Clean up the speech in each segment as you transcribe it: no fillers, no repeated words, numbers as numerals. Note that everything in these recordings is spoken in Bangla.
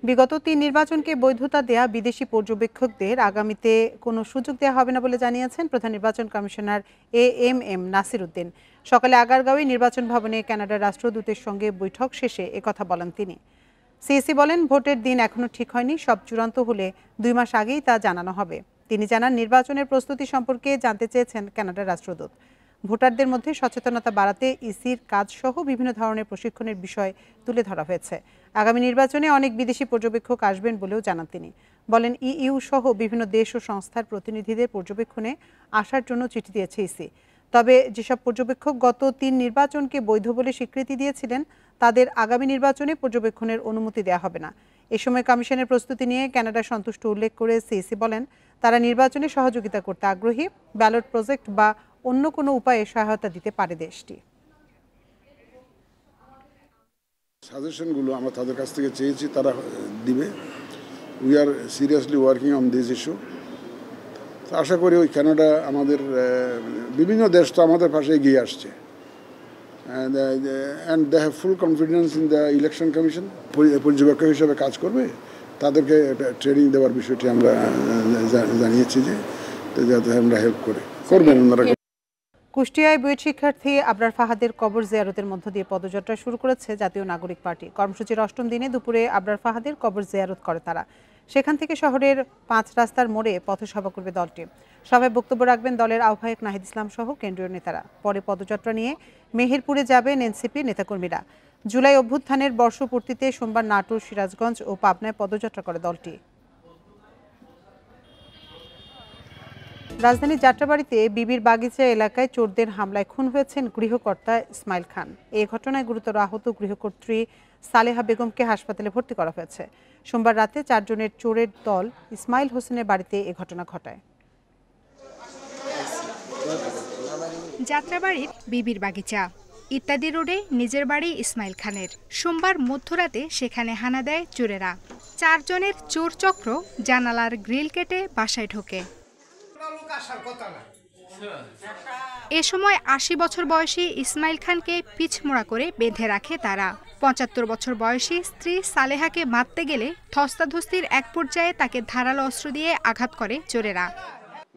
বিগত ৩ নির্বাচনকে বৈধতা দেয়া বিদেশি পর্যবেক্ষকদের আগামীতে কোনো সুযোগ দেওয়া হবে না বলে জানিয়েছেন প্রধান নির্বাচন কমিশনার এএমএম নাসির উদ্দিন। সকালে আগারগাঁওয়ে নির্বাচন ভবনে কানাডার রাষ্ট্রদূতের সঙ্গে বৈঠক শেষে একথা বলেন তিনি। সিইসি বলেন, ভোটের দিন এখনো ঠিক হয়নি, সব চূড়ান্ত হলে ২ মাস আগেই তা জানানো হবে। তিনি জানান, নির্বাচনের প্রস্তুতি সম্পর্কে জানতে চেয়েছেন কানাডার রাষ্ট্রদূত। ভোটারদের মধ্যে সচেতনতা বাড়াতে ইসির কাজসহ বিভিন্ন ধরনের প্রশিক্ষণের বিষয় তুলে ধরা হয়েছে। আগামী নির্বাচনে অনেক বিদেশি পর্যবেক্ষক আসবেন বলেও জানান তিনি। বলেন, ইইউ সহ বিভিন্ন দেশ ও সংস্থার প্রতিনিধিদের পর্যবেক্ষণে আসার জন্য চিঠি দিয়েছে ইসি। তবে যেসব পর্যবেক্ষক গত ৩ নির্বাচনকে বৈধ বলে স্বীকৃতি দিয়েছিলেন, তাদের আগামী নির্বাচনে পর্যবেক্ষণের অনুমতি দেওয়া হবে না। এ সময় কমিশনের প্রস্তুতি নিয়ে কানাডা সন্তুষ্ট উল্লেখ করে সিইসি বলেন, তারা নির্বাচনে সহযোগিতা করতে আগ্রহী, ব্যালট প্রজেক্ট বা অন্য কোনো উপায়ে সহায়তা দিতে পারে দেশটি। সাজেশনগুলো আমরা তাদের কাছ থেকে চেয়েছি, তারা দিবে। We are seriously working on this issue. আশা করি ওই কানাডা, আমাদের বিভিন্ন দেশ তো আমাদের পাশে এগিয়ে আসছে, and they have full confidence in the election commission. পর্যবেক্ষক হিসেবে কাজ করবে, তাদেরকে ট্রেনিং দেওয়ার বিষয়টি আমরা জানিয়েছি যে যাতে আমরা হেল্প করবেন ওনারা। কুষ্টিয়ায় বুয়েট শিক্ষার্থী আবরার ফাহাদের কবর জিয়ারতের মধ্য দিয়ে পদযাত্রা শুরু করেছে জাতীয় নাগরিক পার্টি। কর্মসূচির ৮ম দিনে দুপুরে আবরার ফাহাদের কবর জিয়ারত করে তারা। সেখান থেকে শহরের ৫ রাস্তার মোড়ে পথসভা করবে দলটি। সভায় বক্তব্য রাখবেন দলের আহ্বায়ক নাহিদ ইসলাম সহ কেন্দ্রীয় নেতারা। পরে পদযাত্রা নিয়ে মেহেরপুরে যাবেন এনসিপি নেতাকর্মীরা। জুলাই অভ্যুত্থানের বর্ষপূর্তিতে সোমবার নাটোর, সিরাজগঞ্জ ও পাবনায় পদযাত্রা করে দলটি। রাজধানীর যাত্রাবাড়িতে বিবির বাগিচা এলাকায় চোরদের হামলায় খুন হয়েছেন গৃহকর্তা ইসমাইল খান। এই ঘটনায় গুরুতর আহত গৃহকর্ত্রী সালেহা বেগমকে হাসপাতালে ভর্তি করা হয়েছে। সোমবার রাতে ৪ জনের চোরের দল ইসমাইল হোসেনের বাড়িতে এ ঘটনা ঘটায়। যাত্রাবাড়ির বিবির বাগিচা ইত্যাদি রোডে নিজের বাড়ি ইসমাইল খানের। সোমবার মধ্যরাতে সেখানে হানা দেয় চোরেরা। ৪ জনের চোর চক্র জানালার গ্রিল কেটে বাসায় ঢোকে। এ সময় ৮০ বছর বয়সী ইসমাইল খানকে পিছমোড়া করে বেঁধে রাখে তারা। ৭৫ বছর বয়সী স্ত্রী সালেহাকে মারতে গেলে ধস্তাধস্তির এক পর্যায়ে তাকে ধারালো অস্ত্র দিয়ে আঘাত করে চোরেরা।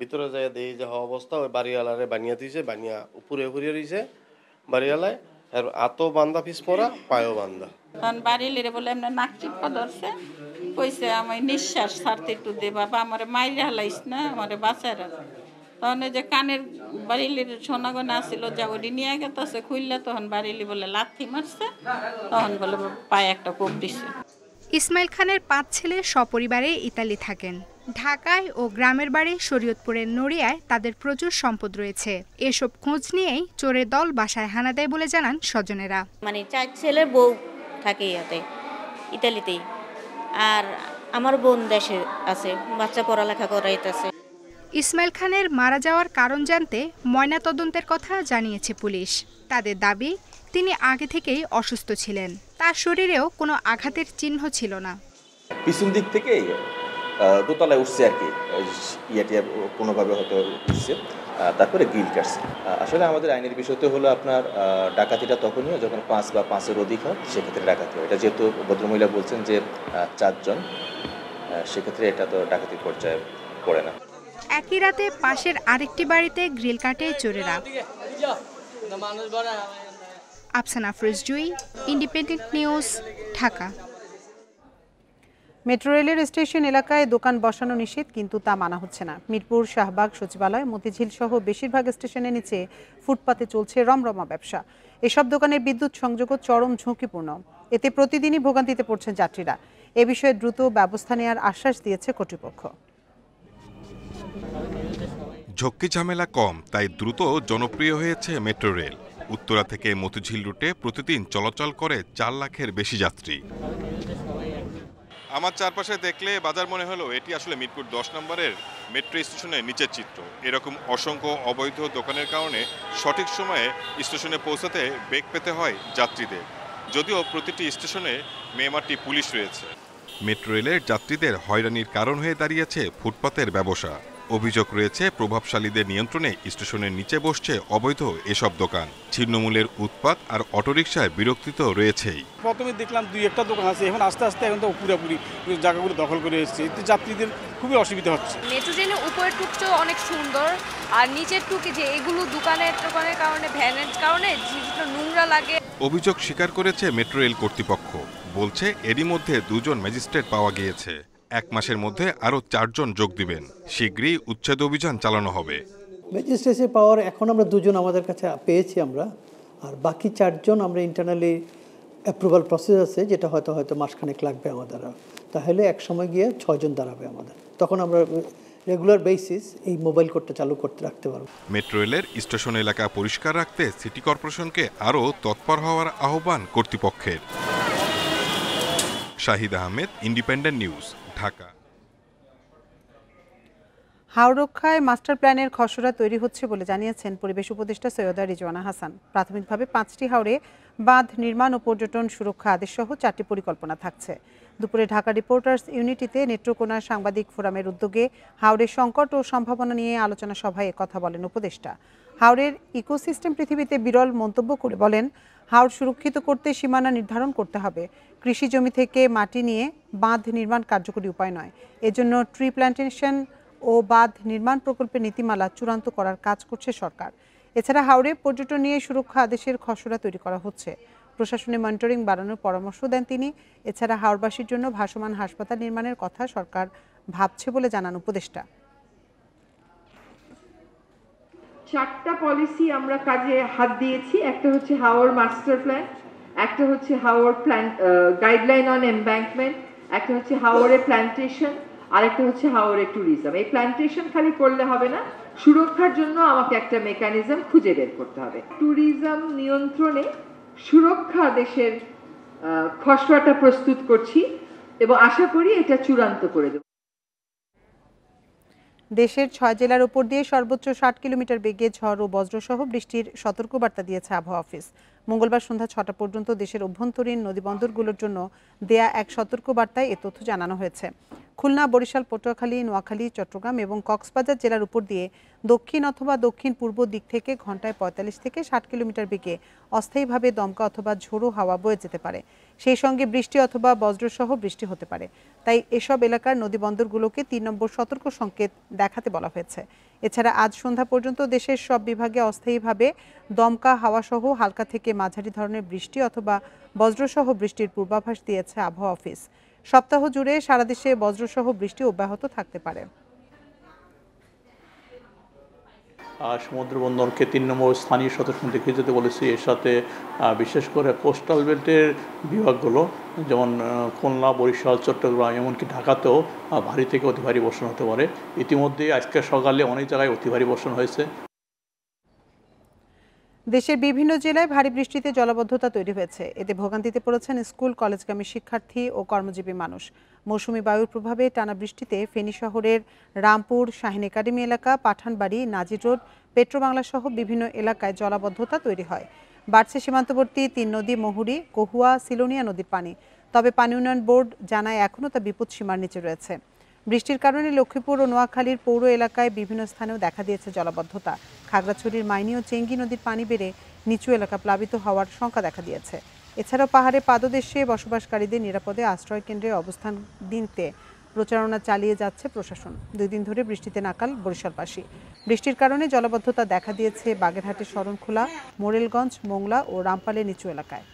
ভিতরে যায় দেই যে অবস্থা, ওই বাড়িওয়ালারে বানিয়ে দিয়েছে, বানিয়া উপরে ঘুরিয়ে দিয়েছে বাড়িওয়ালায়। আর হাতও বান্ধা, পিস পরা, পায়েও বান্ধা। তখন বাড়িলিরে বলে এমনি নাক টিপা ধরছে, কইছে আমি নিঃশ্বাস ছাড়তে একটু দে বাবা, আমার মাইরে হালাইস না, আমার বাঁচায় রাখ। তখন ওই যে কানের বাড়িলির সোনাগনা আসছিল, যা ওটি নিয়ে গেছে খুললে, তখন বাড়িলি বলে লাথি মারছে, তখন বলে পায়ে একটা কোপ দিছে। ইসমাইল খানের ৫ ছেলে সপরিবারে ইতালি থাকেন। ঢাকায় ও গ্রামের বাড়ি শরীয়তপুরের নড়িয়ায় তাদের প্রচুর সম্পদ রয়েছে। এসব খোঁজ নিয়েই চোরের দল বাসায় হানা দেয় বলে জানান স্বজনেরা। মানে ৪ ছেলের বউ থাকে ইতালিতেই, আর আমার বোন দেশে আছে, বাচ্চা পড়ালেখা করাইতেছে। ইসমাইল খানের মারা যাওয়ার কারণ জানতে ময়নাতদন্তের কথা জানিয়েছে পুলিশ। তাদের দাবি, তিনি আগে থেকেই অসুস্থ ছিলেন, তার শরীরেও কোনো আঘাতের চিহ্ন ছিল না। পিছন দিক থেকে দোতলায় উঠছে আর কি, ইয়াটিয়া কোনোভাবে হয়তো উঠছে, তারপরে গ্রিল কাটছে। আসলে আমাদের আইনের বিষয়তে হলো আপনার ডাকাতিটা তখনই হয় যখন ৫ বা ৫-এর অধিক হয়, সেক্ষেত্রে ডাকাতি হয়। এটা যেহেতু ভদ্রমহিলা বলছেন যে ৪ জন, সেক্ষেত্রে এটা তো ডাকাতির পর্যায়ে পড়ে না। একই রাতে পাশের আরেকটি বাড়িতে গ্রিল কাটে চোরেরা। আফসানা ফিরোজ জুই, ইন্ডিপেন্ডেন্ট নিউজ, ঢাকা। মেট্রো রেলের স্টেশন এলাকায় দোকান বসানো নিষেধ, কিন্তু তা মানা হচ্ছে না। মিরপুর, শাহবাগ, সচিবালয়, মতিঝিল সহ বেশিরভাগ স্টেশনের নিচে ফুটপাতে চলছে রমরমা ব্যবসা। এসব দোকানের বিদ্যুৎ সংযোগও চরম ঝুঁকিপূর্ণ। এতে প্রতিদিনই ভোগান্তিতে পড়ছেন যাত্রীরা। এ বিষয়ে দ্রুত ব্যবস্থা নেওয়ার আশ্বাস দিয়েছে কর্তৃপক্ষ। ঝক্কি ঝামেলা কম, তাই দ্রুত জনপ্রিয় হয়েছে মেট্রো রেল। উত্তরা থেকে মতিঝিল রুটে প্রতিদিন চলাচল করে ৪ লাখের বেশি যাত্রী। আমার চারপাশে দেখলে বাজার মনে হলো এটি আসলে মিরপুর ১০ নম্বরের মেট্রো স্টেশনের নিচের চিত্র। এরকম অসংখ্য অবৈধ দোকানের কারণে সঠিক সময়ে স্টেশনে পৌঁছাতে বেগ পেতে হয় যাত্রীদের। যদিও প্রতিটি স্টেশনে মেমারটি পুলিশ রয়েছে। মেট্রো রেলের যাত্রীদের হয়রানির কারণ হয়ে দাঁড়িয়েছে ফুটপাতের ব্যবসা। অভিযোগ রয়েছে প্রভাবশালীদের নিয়ন্ত্রণে স্টেশনের নিচে বসছে অবৈধ এসব দোকান। ছিন্নমূলের উৎপাত আর অটোরিকশায় বিরক্তি তো রয়েছেই। প্রথমে দেখলাম 2-1টা দোকান আছে, এখন আস্তে আস্তে এখন তো পুরোপুরি জায়গাগুলো দখল করে এসেছে, এতে যাত্রীদের খুবই অসুবিধা হচ্ছে। মেট্রো ট্রেনের উপরের টুকটা অনেক সুন্দর, আর নিচের টুকে যে এগুলো দোকানের কারণে ভ্যানের কারণে জিনিসটা নোংরা লাগে। অভিযোগ স্বীকার করেছে মেট্রো রেল কর্তৃপক্ষ, বলছে এরই মধ্যে 2 জন ম্যাজিস্ট্রেট পাওয়া গিয়েছে। 1 মাসের মধ্যে আরও 4 জন যোগ দিবেন। শীঘ্রই উচ্ছেদ অভিযান চালানো হবে। ম্যাজিস্ট্রেসি পাওয়ার এখন আমরা 2 জন আমাদের কাছে পেয়েছি আমরা, আর বাকি 4 জন আমরা ইন্টারনালি অ্যাপ্রুভাল প্রসেস আছে, যেটা হয়তো মাসখানেক লাগবে আমাদের। তাহলে এক সময় গিয়ে 6 জন দাঁড়াবে আমাদের, তখন আমরা রেগুলার বেসিস এই মোবাইল কোডটা চালু করতে রাখতে পারবো। মেট্রো রেলের স্টেশন এলাকা পরিষ্কার রাখতে সিটি কর্পোরেশনকে আরও তৎপর হওয়ার আহ্বান কর্তৃপক্ষের। Shahid Ahmed, Independent News, Dhaka. হাওরক্ষায় মাস্টার প্ল্যানের খসড়া তৈরি হচ্ছে বলে জানিয়েছেন পরিবেশ উপদেষ্টা সৈয়দা রিজওয়ানা হাসান। প্রাথমিকভাবে 5টি হাওরে বাঁধ নির্মাণ ও পর্যটন সুরক্ষা আদেশ সহ 4টি পরিকল্পনা থাকছে। দুপুরে ঢাকা রিপোর্টার্স ইউনিটিতে নেত্রকোনা সাংবাদিক ফোরামের উদ্যোগে হাওরের সংকট ও সম্ভাবনা নিয়ে আলোচনা সভায় কথা বলেন উপদেষ্টা। হাওরের ইকোসিস্টেম পৃথিবীতে বিরল মন্তব্য করে বলেন, হাওর সুরক্ষিত করতে সীমানা নির্ধারণ করতে হবে। কৃষি জমি থেকে মাটি নিয়ে বাঁধ নির্মাণ কার্যকরী উপায় নয়। এজন্য ট্রি প্ল্যান্টেশন ও বাঁধ নির্মাণ প্রকল্পের নীতিমালা চূড়ান্ত করার কাজ করছে সরকার। এছাড়া হাওরে পর্যটন নিয়ে সুরক্ষা আদেশের খসড়া তৈরি করা হচ্ছে। প্রশাসনে মনিটরিং বাড়ানোর পরামর্শ দেন তিনি। এছাড়া হাওরবাসীর জন্য ভাসমান হাসপাতাল নির্মাণের কথা সরকার ভাবছে বলে জানান উপদেষ্টা। 4টা পলিসি আমরা কাজে হাত দিয়েছি। একটা হচ্ছে হাওর মাস্টার প্ল্যান, একটা হচ্ছে হাওর প্ল্যান গাইডলাইন অন এমব্যাঙ্কমেন্ট, একটা হচ্ছে হাওরে প্ল্যান্টেশন, আর একটা হচ্ছে হাওরে ট্যুরিজম। এই প্ল্যান্টেশন খালি করলে হবে না, সুরক্ষার জন্য আমাকে একটা মেকানিজম খুঁজে বের করতে হবে। ট্যুরিজম নিয়ন্ত্রণে সুরক্ষা আদেশের খসড়াটা প্রস্তুত করছি এবং আশা করি এটা চূড়ান্ত করে দেব। দেশের 6 জেলার উপর দিয়ে সর্বোচ্চ 60 কিলোমিটার বেগে ঝড় ও বজ্রসহ বৃষ্টির সতর্কবার্তা দিয়েছে আবহাওয়া অফিস। মঙ্গলবার সন্ধ্যা 6টা পর্যন্ত দেশের অভ্যন্তরীণ নদীবন্দরগুলোর জন্য দেয়া এক সতর্কবার্তায় এ তথ্য জানানো হয়েছে। খুলনা, বরিশাল, পটুয়াখালী, নোয়াখালী, চট্টগ্রাম এবং কক্সবাজার জেলার উপর দিয়ে দক্ষিণ অথবা দক্ষিণ পূর্ব দিক থেকে ঘন্টায় 45 থেকে 60 কিলোমিটার বেগে অস্থায়ীভাবে দমকা অথবা ঝোড়ো হাওয়া বয়ে যেতে পারে। সেই সঙ্গে বৃষ্টি অথবা বজ্রসহ বৃষ্টি হতে পারে। তাই এসব এলাকার নদীবন্দরগুলোকে 3 নম্বর সতর্ক সংকেত দেখাতে বলা হয়েছে। এছাড়া আজ সন্ধ্যা পর্যন্ত দেশের সব বিভাগে অস্থায়ীভাবে দমকা হাওয়াসহ হালকা থেকে মাঝারি ধরনের বৃষ্টি অথবা বজ্রসহ বৃষ্টির পূর্বাভাস দিয়েছে আবহাওয়া অফিস। সপ্তাহ জুড়ে সারা দেশে বজ্রসহ বৃষ্টি অব্যাহত থাকতে পারে। সমুদ্র বন্দরকে 3 নম্বর স্থানীয় সতর্ক দেখে যেতে বলেছি। এর সাথে বিশেষ করে কোস্টাল বেল্টের বিভাগগুলো যেমন খুলনা, বরিশাল, চট্টগ্রাম এমনকি ঢাকাতেও ভারী থেকে অতি ভারী বর্ষণ হতে পারে। ইতিমধ্যে আজকে সকালে অনেক জায়গায় অতি ভারী বর্ষণ হয়েছে। দেশের বিভিন্ন জেলায় ভারী বৃষ্টিতে জলাবদ্ধতা তৈরি হয়েছে। এতে ভোগান্তিতে পড়েছেন স্কুল কলেজগামী শিক্ষার্থী ও কর্মজীবী মানুষ। মৌসুমি বায়ুর প্রভাবে টানা বৃষ্টিতে ফেনী শহরের রামপুর, শাহিন একাডেমি এলাকা, পাঠানবাড়ি, নাজির রোড, পেট্রোবাংলা সহ বিভিন্ন এলাকায় জলাবদ্ধতা তৈরি হয়। বাড়ছে সীমান্তবর্তী 3 নদী মহুরী, কহুয়া, সিলোনিয়া নদীর পানি। তবে পানি উন্নয়ন বোর্ড জানায় এখনও তা বিপদসীমার নিচে রয়েছে। বৃষ্টির কারণে লক্ষ্মীপুর ও নোয়াখালীর পৌর এলাকায় বিভিন্ন স্থানেও দেখা দিয়েছে জলাবদ্ধতা। খাগড়াছড়ির মাইনী ও চেঙ্গি নদীর পানি বেড়ে নিচু এলাকা প্লাবিত হওয়ার শঙ্কা দেখা দিয়েছে। এছাড়াও পাহাড়ে পাদদেশে বসবাসকারীদের নিরাপদে আশ্রয় কেন্দ্রে অবস্থান দিতে প্রচারণা চালিয়ে যাচ্ছে প্রশাসন। 2 দিন ধরে বৃষ্টিতে নাকাল বরিশালবাসী। বৃষ্টির কারণে জলাবদ্ধতা দেখা দিয়েছে বাগেরহাটের শরণখোলা, মোরেলগঞ্জ, মোংলা ও রামপালের নিচু এলাকায়।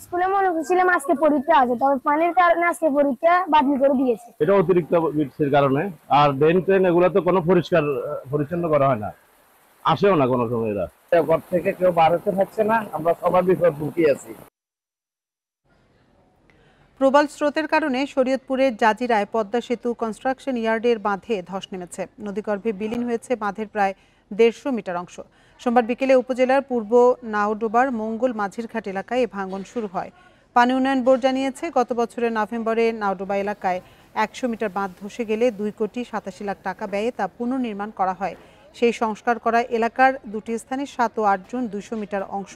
স্কুলে মনে করছিলাম আজকে পরীক্ষা আছে, তবে পানির কারণে আজকে পরীক্ষা বাতিল করে দিয়েছে। এটা অতিরিক্ত বৃষ্টির কারণে। আর ড্রেন ট্রেন এগুলো তো কোনো পরিচ্ছন্ন করা হয় না, আসেও না কোনো সময়। এরা ঘর থেকে কেউ বার হতে পারছে না, আমরা সবার বিপদ ঢুকে আছি। প্রবল স্রোতের কারণে শরীয়তপুরের জাজিরায় পদ্মা সেতু কনস্ট্রাকশন ইয়ার্ডের বাঁধে ধস নেমেছে। নদীগর্ভে বিলীন হয়েছে বাঁধের প্রায় 150 মিটার অংশ। সোমবার বিকেলে উপজেলার পূর্ব নাওডোবার মঙ্গল মাঝিরঘাট এলাকায় এ ভাঙন শুরু হয়। পানি উন্নয়ন বোর্ড জানিয়েছে, গত বছরের নভেম্বরে নাওডোবা এলাকায় 100 মিটার বাঁধ ধসে গেলে 2,87 লাখ টাকা ব্যয়ে তা পুনর্নির্মাণ করা হয়। সেই সংস্কার করা এলাকার 2টি স্থানে 7 ও 8 জুন 200 মিটার অংশ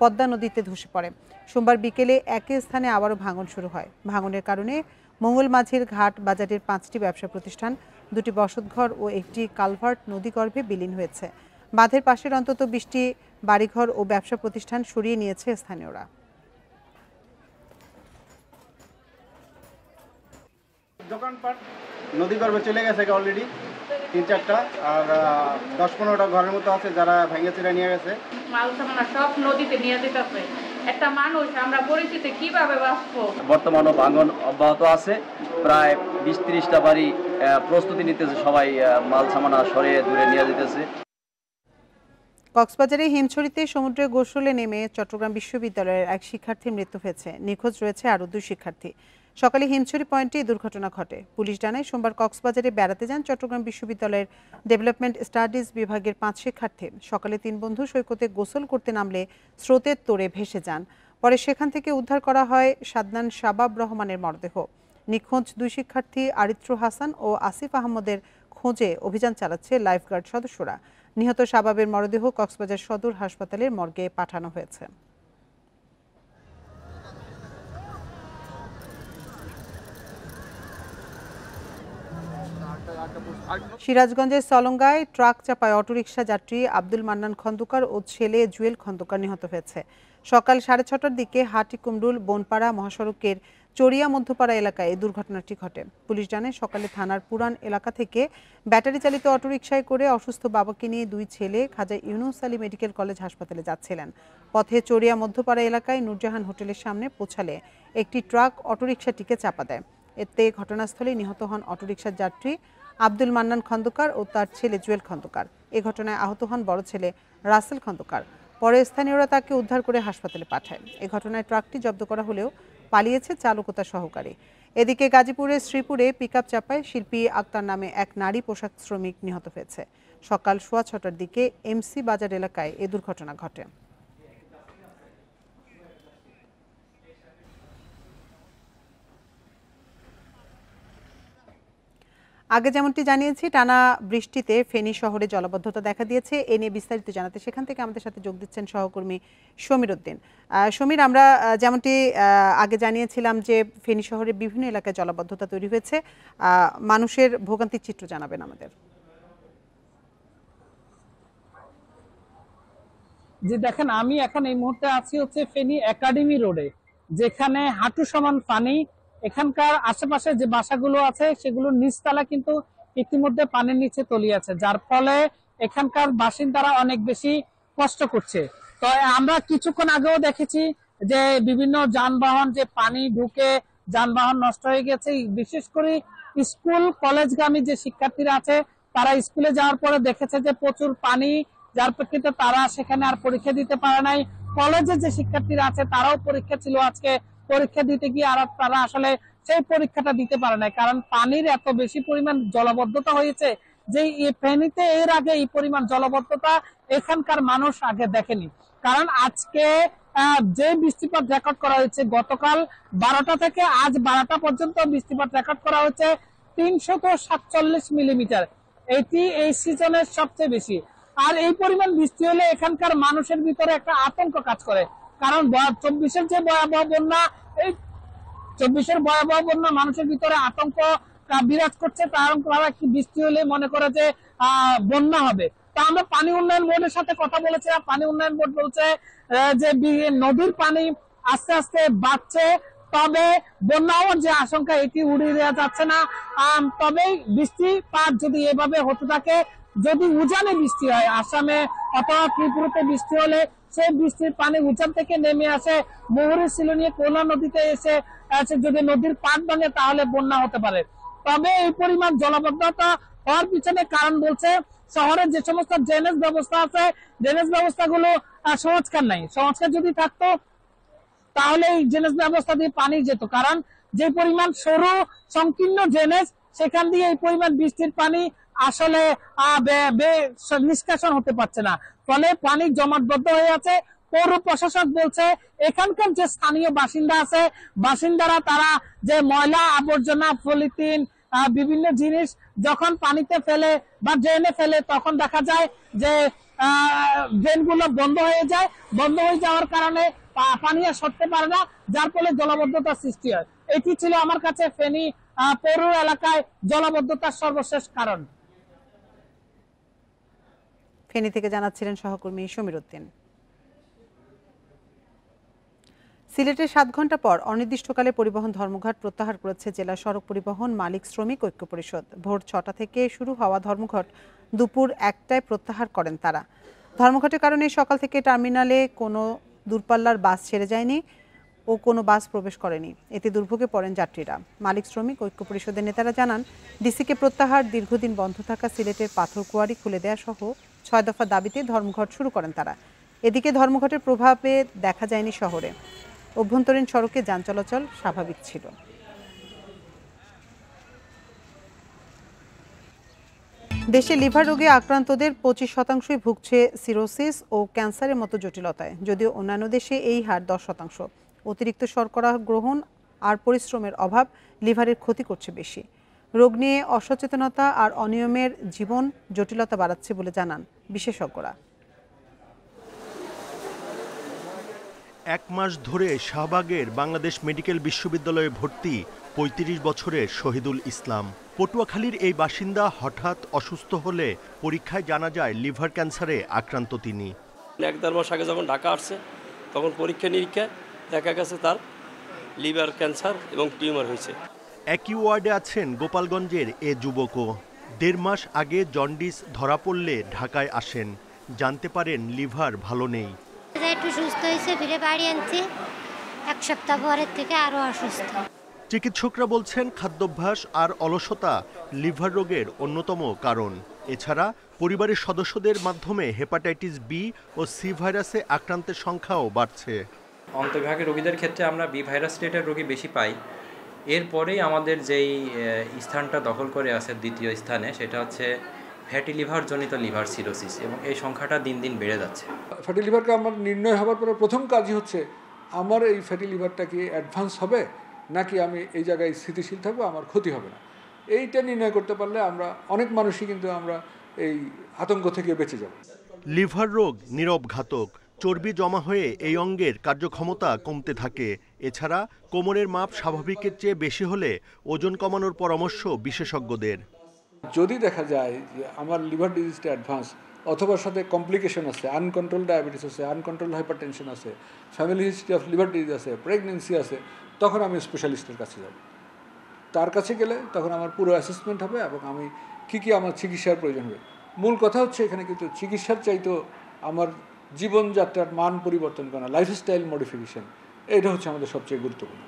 পদ্মা নদীতে ধসে পড়ে। সোমবার বিকেলে একই স্থানে আবারও ভাঙন শুরু হয়। ভাঙনের কারণে মঙ্গলমাঝির ঘাট বাজারের 5টি ব্যবসা প্রতিষ্ঠান, 2টি বসতঘর ও একটি কালভার্ট নদীগর্ভে বিলীন হয়েছে। বাঁধের পাশের অন্তত 20টি বাড়িঘর ও ব্যবসা প্রতিষ্ঠান সরিয়ে নিয়েছে স্থানীয়রা। দোকানপাট নদীগর্ভে চলে গেছে অলরেডি 3-4টা, আর 10-15টা ঘরের মতো আছে যারা ভেঙে চিরা নিয়ে গেছে। মাল সামানা সব নদীতে নিয়ে যেতেছে। একটা মানুষ আমরা পরিচিতি কিভাবে বাঁচবো? বর্তমানও ভাঙন অব্যাহত আছে। প্রায় 20-30টা বাড়ি প্রস্তুতি নিতেছে, সবাই মাল সামানা সরিয়ে দূরে নিয়ে যেতেছে। কক্সবাজারে হিমছড়িতে সমুদ্রে গোসলে নেমে চট্টগ্রাম বিশ্ববিদ্যালয়ের এক শিক্ষার্থীর মৃত্যু হয়েছে। নিখোঁজ রয়েছে আরও 2 শিক্ষার্থী। সকালে হিমছড়ি পয়েন্টে দুর্ঘটনা ঘটে। পুলিশ জানায় সোমবার কক্সবাজারে বেড়াতে যান চট্টগ্রাম বিশ্ববিদ্যালয়ের ডেভেলপমেন্ট স্টাডিজ বিভাগের 5 শিক্ষার্থী। সকালে 3 বন্ধু সৈকতে গোসল করতে নামলে স্রোতের তোড়ে ভেসে যান। পরে সেখান থেকে উদ্ধার করা হয় সাদনান শাবাব রহমানের মরদেহ। নিখোঁজ 2 শিক্ষার্থী আরিত্র হাসান ও আসিফ আহমদের খোঁজে অভিযান চালাচ্ছে লাইফগার্ড সদস্যরা। নিহত শাবাবের মরদেহ কক্সবাজার সদর হাসপাতালের মর্গে পাঠানো হয়েছে। সিরাজগঞ্জের সলঙ্গায় ট্রাক চাপায় অটোরিকশা যাত্রী আব্দুল মান্নান খন্দকার ও ছেলে জুয়েল খন্দকার নিহত হয়েছে। সকাল 6:30টার দিকে হাটিকুমরুল বনপাড়া মহাসড়কের চরিয়া মধ্যপাড়া এলাকায় এই দুর্ঘটনাটি ঘটে। পুলিশ জানায় সকালে থানার পুরান এলাকা থেকে ব্যাটারি চালিত অটোরিকশায় করে অসুস্থ বাবাকে নিয়ে 2 ছেলে খাজা ইউনুস আলী মেডিকেল কলেজ হাসপাতালে যাচ্ছিলেন। পথে চরিয়া মধ্যপাড়া এলাকায় নূরজাহান হোটেলের সামনে পৌঁছালে একটি ট্রাক অটোরিকশাটিকে চাপা দেয়। এতে ঘটনাস্থলে নিহত হন অটোরিকশার যাত্রী আব্দুল মান্নান খন্দকার ও তার ছেলে জুয়েল খন্দকার। এ ঘটনায় আহত হন বড় ছেলে রাসেল খন্দকার। পরে স্থানীয়রা তাকে উদ্ধার করে হাসপাতালে পাঠায়। এ ঘটনায় ট্রাকটি জব্দ করা হলেও পালিয়েছে চালক ও তার সহকারী। এদিকে গাজীপুরের শ্রীপুরে পিকআপ চাপায় শিল্পী আক্তার নামে এক নারী পোশাক শ্রমিক নিহত হয়েছে। সকাল 6:15টার দিকে এমসি বাজার এলাকায় এ দুর্ঘটনা ঘটে। আগে যেমনটি জানিয়েছি, টানা বৃষ্টিতে ফেনী শহরে জলাবদ্ধতা দেখা দিয়েছে। এ নিয়ে বিস্তারিত জানাতে সেখান থেকে আমাদের সাথে যোগ দিচ্ছেন সহকর্মী সমীর উদ্দিন। সমীর, আমরা যেমনটি আগে জানিয়েছিলাম যে ফেনী শহরের বিভিন্ন এলাকায় জলাবদ্ধতা তৈরি হয়েছে, মানুষের ভোগান্তির চিত্র জানাবেন আমাদের। যে দেখেন, আমি এখন এই মুহূর্তে আছি হচ্ছে ফেনী একাডেমি রোডে, যেখানে হাঁটু সমান পানি। এখানকার আশেপাশে যে বাসাগুলো আছে সেগুলোর নিচতলা কিন্তু ইতিমধ্যে পানির নিচে তলিয়ে আছে, যার ফলে এখানকার বাসিন্দারা অনেক বেশি কষ্ট করছে। তো আমরা কিছুক্ষণ আগেও দেখেছি যে বিভিন্ন যানবাহন যে পানি ঢুকে যানবাহন নষ্ট হয়ে গেছে। বিশেষ করে স্কুল কলেজগামী যে শিক্ষার্থীরা আছে তারা স্কুলে যাওয়ার পরে দেখেছে যে প্রচুর পানি, যার প্রেক্ষিতে তারা সেখানে আর পরীক্ষা দিতে পারে নাই। কলেজে যে শিক্ষার্থীরা আছে তারাও পরীক্ষা ছিল আজকে, পরীক্ষা দিতে গিয়ে আর তারা আসলে সেই পরীক্ষাটা দিতে পারে নাই, কারণ পানির এত বেশি পরিমাণ জলাবদ্ধতা হয়েছে যে ফেনীতে এর আগে এই পরিমাণ জলাবদ্ধতা এখানকার মানুষ আগে দেখেনি। কারণ আজকে যে বৃষ্টিপাত রেকর্ড করা হয়েছে, গতকাল 12টা থেকে আজ 12টা পর্যন্ত বৃষ্টিপাত রেকর্ড করা হয়েছে 347 মিলিমিটার। এটি এই সিজনের সবচেয়ে বেশি। আর এই পরিমাণ বৃষ্টি হলে এখানকার মানুষের ভিতরে একটা আতঙ্ক কাজ করে, কারণ 24-এর যে ভয়াবহ বন্যা, এই 24-এর ভয়াবহ বন্যা মানুষের ভিতরে আতঙ্ক বিরাজ করছে। কারণ তারা কি বৃষ্টি হলে মনে করে যে বন্যা হবে। তা আমরা পানি উন্নয়ন বোর্ডের সাথে কথা বলেছিলাম। পানি উন্নয়ন বোর্ড বলছে যে নদীর পানি আস্তে আস্তে বাড়ছে, তবে বন্যা হওয়ার যে আশঙ্কা এটি উড়িয়ে দেওয়া যাচ্ছে না। তবে বৃষ্টিপাত যদি এভাবে হতে থাকে, যদি উজানে বৃষ্টি হয়, আসামে অথবা ত্রিপুরাতে বৃষ্টি হলে সেই বৃষ্টির পানি উজান থেকে নেমে আসে মুহুরী সিলনিয়ে কোলা নদীতে এসে যদি নদীর পাট ভাঙে তাহলে বন্যা হতে পারে। তবে এই পরিমাণ জলাবদ্ধতা হওয়ার পিছনে কারণ বলছে শহরের যে সমস্ত ড্রেনেজ ব্যবস্থা আছে, ড্রেনেজ ব্যবস্থাগুলো সংস্কার নাই। সংস্কার যদি থাকতো তাহলে এই ড্রেনেজ ব্যবস্থা দিয়ে পানি যেত, কারণ যে পরিমাণ সরু সংকীর্ণ ড্রেনেজ, সেখান দিয়ে এই পরিমাণ বৃষ্টির পানি আসলে নিষ্কাশন হতে পারছে না, ফলে পানি জমাটবদ্ধ হয়ে আছে। পৌর প্রশাসক বলছে এখানকার যে স্থানীয় বাসিন্দা আছে, বাসিন্দারা তারা যে ময়লা আবর্জনা পলিথিন বিভিন্ন জিনিস যখন পানিতে ফেলে বা ড্রেনে ফেলে, তখন দেখা যায় যে ড্রেনগুলো বন্ধ হয়ে যায়। বন্ধ হয়ে যাওয়ার কারণে পানি আর সরতে পারে না, যার ফলে জলাবদ্ধতার সৃষ্টি হয়। এটি ছিল আমার কাছে ফেনী পৌর এলাকায় জলাবদ্ধতার সর্বশেষ কারণ। ফেনী থেকে জানাচ্ছিলেন সহকর্মী সমীর উদ্দিন। সিলেটে 7 ঘণ্টা পর অনির্দিষ্টকালে পরিবহন ধর্মঘট প্রত্যাহার করেছে জেলা সড়ক পরিবহন মালিক শ্রমিক ঐক্য পরিষদ। ভোর 6টা থেকে শুরু হওয়া ধর্মঘট দুপুর 1টায় প্রত্যাহার করেন তারা। ধর্মঘটের কারণে সকাল থেকে টার্মিনালে কোনো দূরপাল্লার বাস ছেড়ে যায়নি ও কোনো বাস প্রবেশ করেনি। এতে দুর্ভোগে পড়েন যাত্রীরা। মালিক শ্রমিক ঐক্য পরিষদের নেতারা জানান, ডিসিকে প্রত্যাহার, দীর্ঘদিন বন্ধ থাকা সিলেটের পাথর কুয়ারি খুলে দেয়া সহ 6 দফা দাবিতে ধর্মঘট শুরু করেন তারা। এদিকে ধর্মঘটের প্রভাবে দেখা যায়নি শহরে। অভ্যন্তরীণ সড়কে যান চলাচল স্বাভাবিক ছিল। দেশে লিভার রোগে আক্রান্তদের 25% ভুগছে সিরোসিস ও ক্যান্সারের মতো জটিলতায়, যদিও অন্যান্য দেশে এই হার 10%। অতিরিক্ত শর্করা গ্রহণ আর পরিশ্রমের অভাব লিভারের ক্ষতি করছে বেশি। রোগ নিয়ে অসচেতনতা আর অনিয়মের জীবন জটিলতা বাড়াচ্ছে বলে জানান বিশেষজ্ঞরা। 1 মাস ধরে শাহবাগের বাংলাদেশ মেডিকেল বিশ্ববিদ্যালয়ে ভর্তি 35 বছরের শহীদুল ইসলাম। পটুয়াখালীর এই বাসিন্দা হঠাৎ অসুস্থ হলে পরীক্ষায় জানা যায় লিভার ক্যান্সারে আক্রান্ত তিনি। 1-1.5 মাস আগে যখন ঢাকা আসছে তখন পরীক্ষা নিরীক্ষায় দেখা গেছে তার লিভার ক্যান্সার এবং টিউমার হয়েছে। একই ওয়ার্ডে আছেন গোপালগঞ্জের এ যুবকও। 1.5 মাস আগে জন্ডিস ধরা পড়লে ঢাকায় আসেন, জানতে পারেন লিভার ভালো নেই। একটু সুস্থ হয়েছে, ফিরে বাড়ি আনছে, 1 সপ্তাহ পরের থেকে আরো অসুস্থ। চিকিৎসকরা বলছেন খাদ্যাভ্যাস আর অলসতা লিভার রোগের অন্যতম কারণ। এছাড়া পরিবারের সদস্যদের মাধ্যমে হেপাটাইটিস বি ও সি ভাইরাসে আক্রান্তের সংখ্যাও বাড়ছে। অন্তর্বিভাগের রোগীদের ক্ষেত্রে আমরা বি ভাইরাস রেটের রোগী বেশি পাই। এরপরেই আমাদের যেই স্থানটা দখল করে আছে দ্বিতীয় স্থানে, সেটা হচ্ছে ফ্যাটি লিভার জনিত লিভার সিরোসিস, এবং এই সংখ্যাটা দিন দিন বেড়ে যাচ্ছে। ফ্যাটি লিভারকে আমার নির্ণয় হওয়ার পরে প্রথম কাজই হচ্ছে আমার এই ফ্যাটি লিভারটা কি অ্যাডভান্স হবে নাকি আমি এই জায়গায় স্থিতিশীল থাকবো, আমার ক্ষতি হবে না। এইটা নির্ণয় করতে পারলে আমরা অনেক মানুষই কিন্তু আমরা এই আতঙ্ক থেকে বেঁচে যাব। লিভার রোগ নীরব ঘাতক। চর্বি জমা হয়ে এই অঙ্গের কার্যক্ষমতা কমতে থাকে। এছাড়া কোমরের মাপ স্বাভাবিকের চেয়ে বেশি হলে ওজন কমানোর পরামর্শ বিশেষজ্ঞদের। যদি দেখা যায় যে আমার লিভার ডিজিজটা অ্যাডভান্স অথবা সাথে কমপ্লিকেশন আছে, আনকন্ট্রোল ডায়াবেটিস আছে, আনকন্ট্রোল হাইপারটেনশন আছে, family history of liver disease আছে, প্রেগনেন্সি আছে, তখন আমি স্পেশালিস্টের কাছে যাব। তার কাছে গেলে তখন আমার পুরো অ্যাসেসমেন্ট হবে এবং আমি কী আমার চিকিৎসার প্রয়োজন হবে। মূল কথা হচ্ছে এখানে কিন্তু চিকিৎসার চাইতেও আমার জীবনযাত্রার মান পরিবর্তন করা, লাইফস্টাইল মডিফিকেশন, এটা হচ্ছে আমাদের সবচেয়ে গুরুত্বপূর্ণ।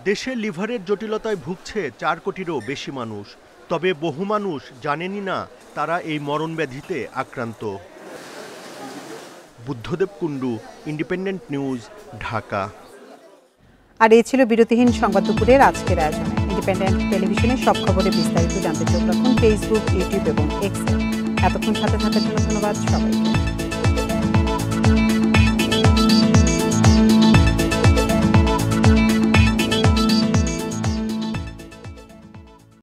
দেশে লিভারের জটিলতায় ভুগছে 4 কোটিরও বেশি মানুষ। তবে বহু মানুষ জানেনই না তারা এই মরণব্যাধিতে আক্রান্ত। Buddhadeb Kundu, Independent News, Dhaka. আর এই ছিল বিরতিহীন সংবাদ দুপুরের আজকের আয়োজনে। ইন্ডিপেন্ডেন্ট টেলিভিশনের সব খবরে বিস্তারিত জানতে চোখ রাখুন ফেসবুক, ইউটিউব এবং এক্সে। এতক্ষণ সাথে থাকার জন্য ধন্যবাদ সবাইকে।